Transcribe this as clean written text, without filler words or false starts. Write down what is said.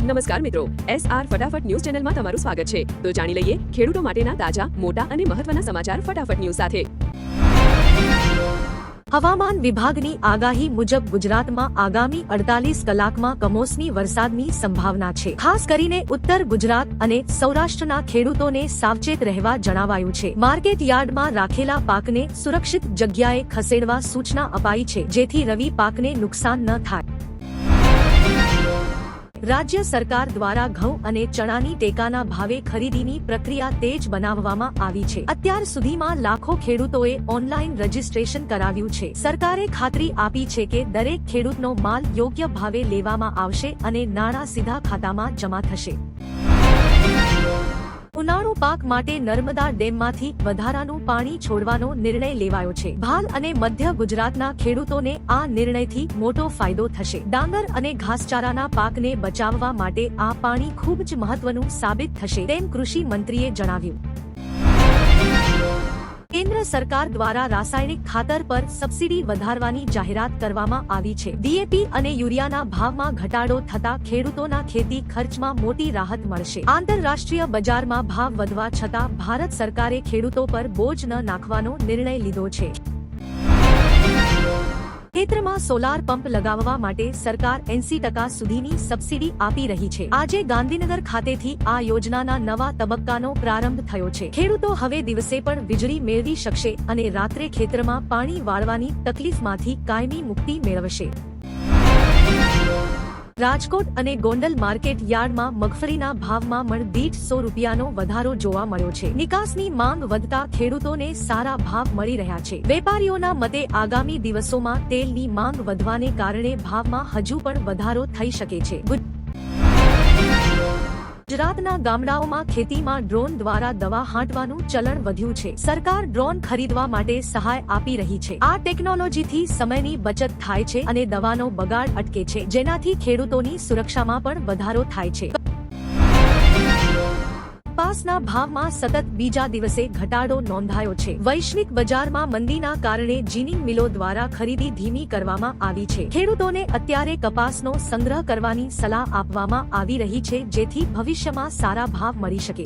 નમસ્કાર મિત્રો, SR ફટાફટ ન્યૂઝ ચેનલમાં તમારું સ્વાગત છે. તો જાણી લઈએ ખેડૂતો માટેના તાજા, મોટા અને મહત્વના સમાચાર ફટાફટ ન્યૂઝ સાથે. હવામાન વિભાગની આગાહી મુજબ ગુજરાતમાં આગામી 48 કલાકમાં કમોસમી વરસાદની સંભાવના છે. ખાસ કરીને ઉત્તર ગુજરાત અને સૌરાષ્ટ્રના ખેડૂતોને સાવચેત રહેવા જણાવાયું છે. માર્કેટ યાર્ડમાં રાખેલા પાકને સુરક્ષિત જગ્યાએ ખસેડવા સૂચના અપાઈ છે, જેથી રવિ પાકને નુકસાન ન થાય. રાજ્ય સરકાર દ્વારા ઘઉં અને ચણાની ટેકાના ભાવે ખરીદીની પ્રક્રિયા તેજ બનાવવામાં આવી છે. અત્યાર સુધીમાં લાખો ખેડૂતોએ ઓનલાઈન રજીસ્ટ્રેશન કરાવ્યું છે. સરકારે ખાતરી આપી છે કે દરેક ખેડૂતનો માલ યોગ્ય ભાવે લેવામાં આવશે અને નાણાં સીધા ખાતામાં જમા થશે. ઉનાળુ પાક માટે નર્મદા ડેમમાંથી વધારાનું પાણી છોડવાનો નિર્ણય લેવાયો છે. ભાલ અને મધ્ય ગુજરાતના ખેડૂતોને આ નિર્ણયથી મોટો ફાયદો થશે. ડાંગર અને ઘાસચારાના પાકને બચાવવા માટે આ પાણી ખૂબ જ મહત્વનું સાબિત થશે, તેમ કૃષિ મંત્રીએ જણાવ્યું. કેન્દ્ર સરકાર દ્વારા રાસાયણિક ખાતર પર સબસિડી વધારવાની જાહેરાત કરવામાં આવી છે. DAP અને યુરિયાના ભાવમાં ઘટાડો થતા ખેડૂતોના ખેતી ખર્ચમાં મોટી રાહત મળશે. આંતરરાષ્ટ્રીય બજારમાં ભાવ વધવા છતાં ભારત સરકારે ખેડૂતો પર બોજ ન નાખવાનો નિર્ણય લીધો છે. ખેતરમાં સોલાર પંપ લગાવવા માટે સરકાર 80% સુધીની સબસિડી આપી રહી છે. આજે ગાંધીનગર ખાતેથી આ યોજનાના નવા તબક્કાનો પ્રારંભ થયો છે. ખેડૂતો હવે દિવસે પણ વીજળી મેળવી શકશે અને રાત્રે ખેતરમાં પાણી વાળવાની તકલીફમાંથી કાયમી મુક્તિ મેળવશે. રાજકોટ અને ગોંડલ માર્કેટ યાર્ડમાં મગફળીના ભાવમાં મણ દીઠ 100 રૂપિયાનો વધારો જોવા મળ્યો છે. નિકાસની માંગ વધતા ખેડૂતોને સારા ભાવ મળી રહ્યા છે. વેપારીઓના મતે આગામી દિવસોમાં તેલની માંગ વધવાને કારણે ભાવમાં હજુ પણ વધારો થઈ શકે છે. ગુજરાતના ગામડાઓમાં ખેતીમાં ડ્રોન દ્વારા દવા છાંટવાનું ચલણ વધ્યું છે. સરકાર ડ્રોન ખરીદવા માટે સહાય આપી રહી છે. આ ટેકનોલોજીથી સમયની બચત થાય છે અને દવાનો બગાડ અટકે છે, જેનાથી ખેડૂતોની સુરક્ષામાં પણ વધારો થાય છે. કપાસના ભાવમાં સતત બીજા દિવસે ઘટાડો નોંધાયો છે. વૈશ્વિક બજારમાં મંદીના કારણે જીનિંગ મિલો દ્વારા ખરીદી ધીમી કરવામાં આવી છે. ખેડૂતોને અત્યારે કપાસનો સંગ્રહ કરવાની સલાહ આપવામાં આવી રહી છે, જેથી ભવિષ્યમાં સારા ભાવ મળી શકે.